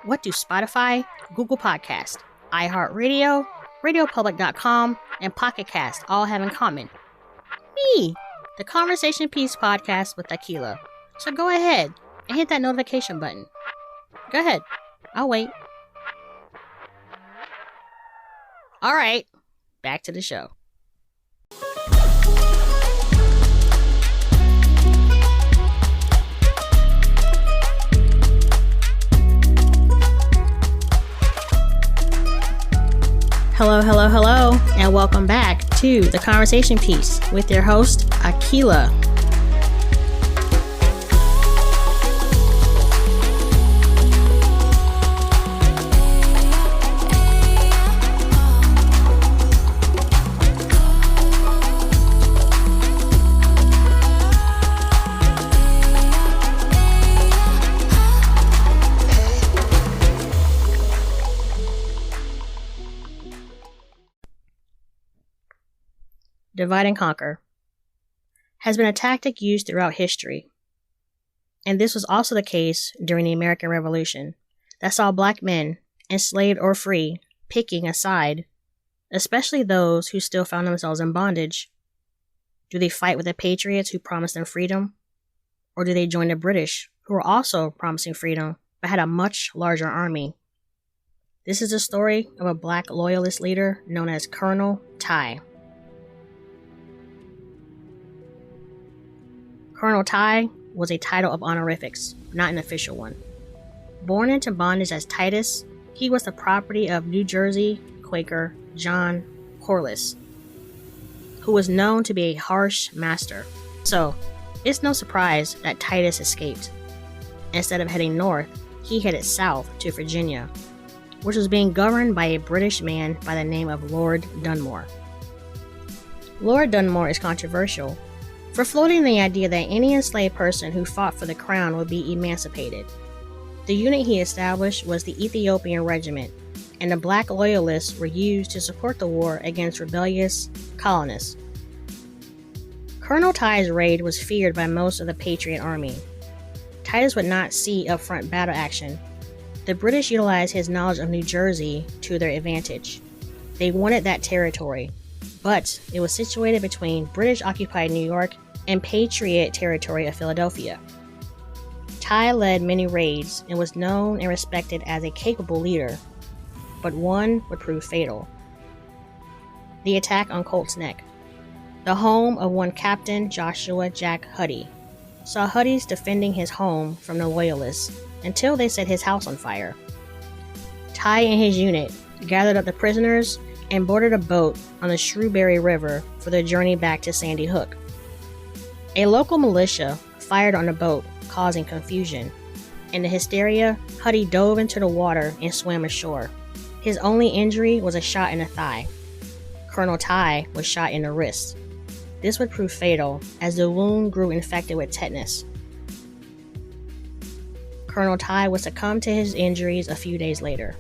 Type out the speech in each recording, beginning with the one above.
What do Spotify, Google Podcast, iHeartRadio, RadioPublic.com, and Pocket Cast all have in common? Me, the Conversation Piece podcast with Aquila. So go ahead and hit that notification button. Go ahead. I'll wait. All right, back to the show. Hello, and welcome back to The Conversation Piece with your host, Aquila. Divide and conquer has been a tactic used throughout history, and this was also the case during the American Revolution that saw black men, enslaved or free, picking a side, especially those who still found themselves in bondage. Do they fight with the patriots who promised them freedom, or do they join the British who were also promising freedom but had a much larger army? This is the story of a black loyalist leader known as Colonel Ty. Colonel Ty was a title of honorifics, not an official one. Born into bondage as Titus, he was the property of New Jersey Quaker John Corliss, who was known to be a harsh master. So, it's no surprise that Titus escaped. Instead of heading north, he headed south to Virginia, which was being governed by a British man by the name of Lord Dunmore. Lord Dunmore is controversial for floating the idea that any enslaved person who fought for the crown would be emancipated. The unit he established was the Ethiopian Regiment, and the black loyalists were used to support the war against rebellious colonists. Colonel Ty's raid was feared by most of the Patriot Army. Titus would not see upfront battle action. The British utilized his knowledge of New Jersey to their advantage. They wanted that territory, but it was situated between British-occupied New York and Patriot territory of Philadelphia. Ty led many raids and was known and respected as a capable leader, but one would prove fatal. The attack on Colt's Neck, the home of one Captain Joshua Jack Huddy, saw Huddy's defending his home from the Loyalists until they set his house on fire. Ty and his unit gathered up the prisoners and boarded a boat on the Shrewsbury River for their journey back to Sandy Hook. A local militia fired on the boat, causing confusion. In the hysteria, Huddy dove into the water and swam ashore. His only injury was a shot in the thigh. Colonel Ty was shot in the wrist. This would prove fatal, as the wound grew infected with tetanus. Colonel Ty would succumb to his injuries a few days later.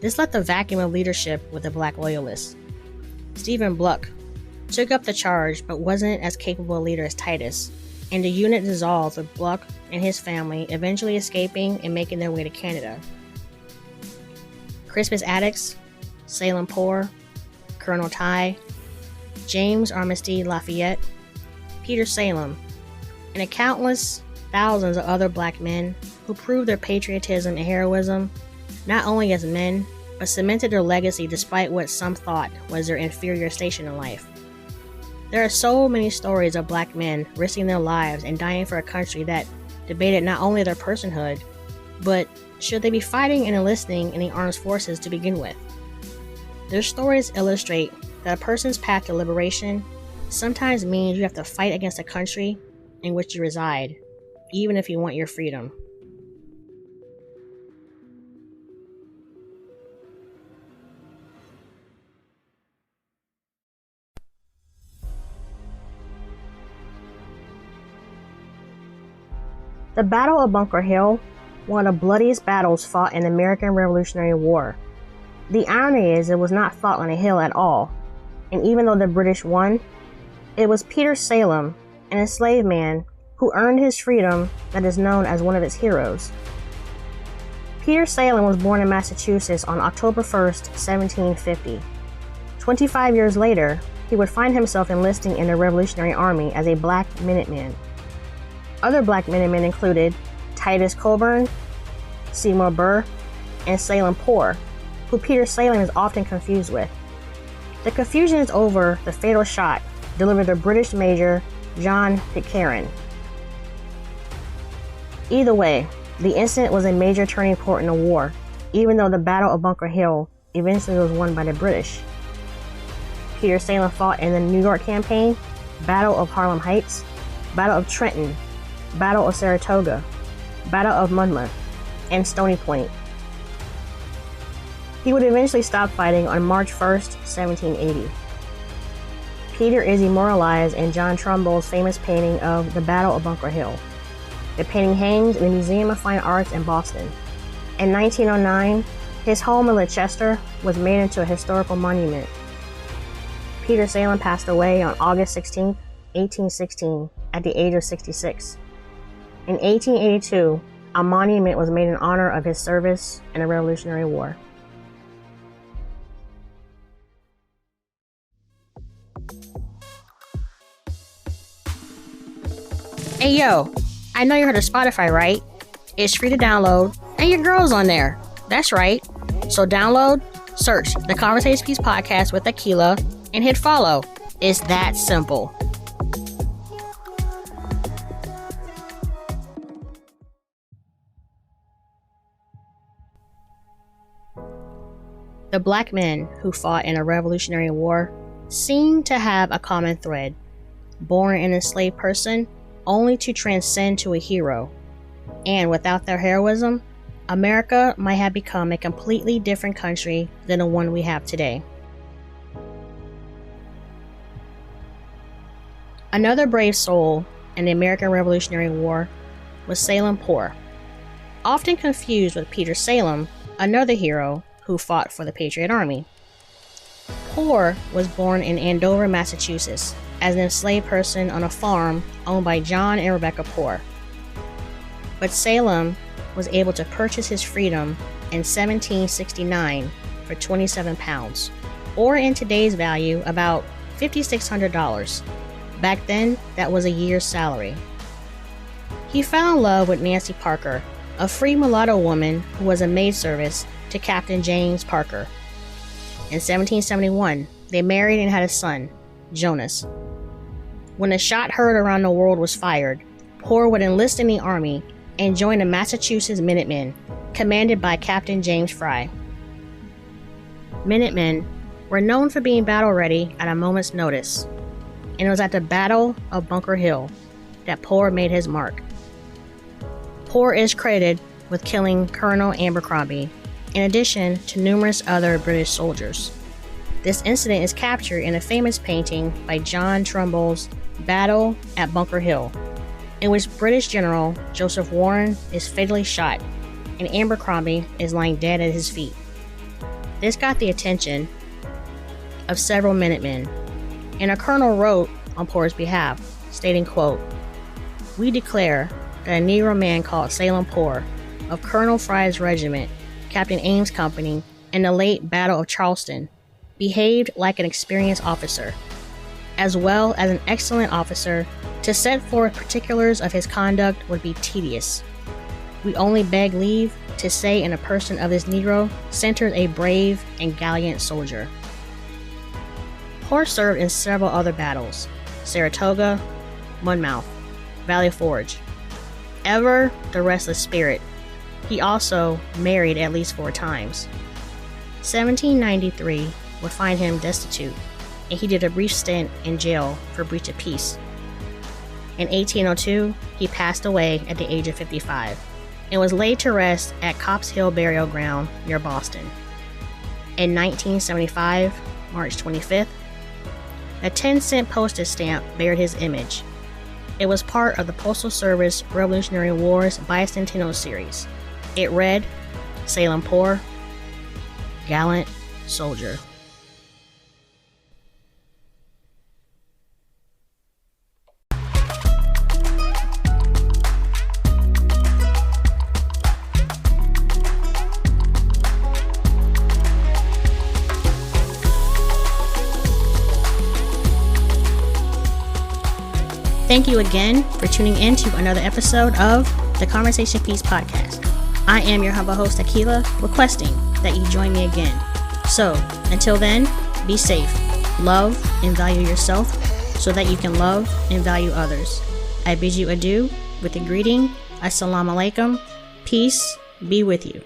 This left a vacuum of leadership with the black loyalists. Stephen Bluck took up the charge but wasn't as capable a leader as Titus, and the unit dissolved with Bluck and his family eventually escaping and making their way to Canada. Crispus Attucks, Salem Poor, Colonel Ty, James Armistead Lafayette, Peter Salem, and the countless thousands of other black men who proved their patriotism and heroism, not only as men, but cemented their legacy despite what some thought was their inferior station in life. There are so many stories of black men risking their lives and dying for a country that debated not only their personhood, but should they be fighting and enlisting in the armed forces to begin with. Their stories illustrate that a person's path to liberation sometimes means you have to fight against the country in which you reside, even if you want your freedom. The Battle of Bunker Hill, one of the bloodiest battles fought in the American Revolutionary War. The irony is it was not fought on a hill at all, and even though the British won, it was Peter Salem, an enslaved man, who earned his freedom that is known as one of its heroes. Peter Salem was born in Massachusetts on October 1st, 1750. 25 years later, he would find himself enlisting in the Revolutionary Army as a Black Minuteman. Other Black Minutemen included Titus Coburn, Seymour Burr, and Salem Poor, who Peter Salem is often confused with. The confusion is over the fatal shot delivered to British Major John Pitcairn. Either way, the incident was a major turning point in the war, even though the Battle of Bunker Hill eventually was won by the British. Peter Salem fought in the New York Campaign, Battle of Harlem Heights, Battle of Trenton, Battle of Saratoga, Battle of Monmouth, and Stony Point. He would eventually stop fighting on March 1st, 1780. Peter is immortalized in John Trumbull's famous painting of the Battle of Bunker Hill. The painting hangs in the Museum of Fine Arts in Boston. In 1909, his home in Leicester was made into a historical monument. Peter Salem passed away on August 16, 1816, at the age of 66. In 1882, a monument was made in honor of his service in the Revolutionary War. Hey yo, I know you heard of Spotify, right? It's free to download, and your girl's on there. That's right. So download, search the Conversation Piece Podcast with Aquila, and hit follow. It's that simple. The Black men who fought in the Revolutionary War seem to have a common thread: born an enslaved person only to transcend to a hero. And without their heroism, America might have become a completely different country than the one we have today. Another brave soul in the American Revolutionary War was Salem Poor, often confused with Peter Salem, another hero who fought for the Patriot Army. Poor was born in Andover, Massachusetts, as an enslaved person on a farm owned by John and Rebecca Poor. But Salem was able to purchase his freedom in 1769 for 27 pounds, or in today's value, about $5,600. Back then, that was a year's salary. He fell in love with Nancy Parker, a free mulatto woman who was a maidservant to Captain James Parker. In 1771, they married and had a son, Jonas. When a shot heard around the world was fired, Poor would enlist in the army and join the Massachusetts Minutemen, commanded by Captain James Fry. Minutemen were known for being battle-ready at a moment's notice, and it was at the Battle of Bunker Hill that Poor made his mark. Poor is credited with killing Colonel Abercrombie, in addition to numerous other British soldiers. This incident is captured in a famous painting by John Trumbull's Battle at Bunker Hill, in which British General Joseph Warren is fatally shot and Abercrombie is lying dead at his feet. This got the attention of several Minutemen, and a colonel wrote on Poor's behalf, stating, quote, "We declare that a Negro man called Salem Poor, of Colonel Fry's regiment, Captain Ames' company, in the late Battle of Charleston, behaved like an experienced officer, as well as an excellent officer. To set forth particulars of his conduct would be tedious. We only beg leave to say in a person of this Negro centers a brave and gallant soldier." Poor served in several other battles: Saratoga, Monmouth, Valley Forge. Ever the restless spirit, he also married at least 4 times. 1793 would find him destitute, and he did a brief stint in jail for breach of peace. In 1802, he passed away at the age of 55 and was laid to rest at Copp's Hill Burial Ground near Boston. In 1975, March 25th, a 10-cent postage stamp bared his image. It was part of the Postal Service Revolutionary War's Bicentennial series. It read, "Salem Poor, Gallant Soldier." Thank you again for tuning in to another episode of the Conversation Piece podcast. I am your humble host, Akila, requesting that you join me again. So, until then, be safe, love, and value yourself so that you can love and value others. I bid you adieu with the greeting, Assalamu alaikum, peace be with you.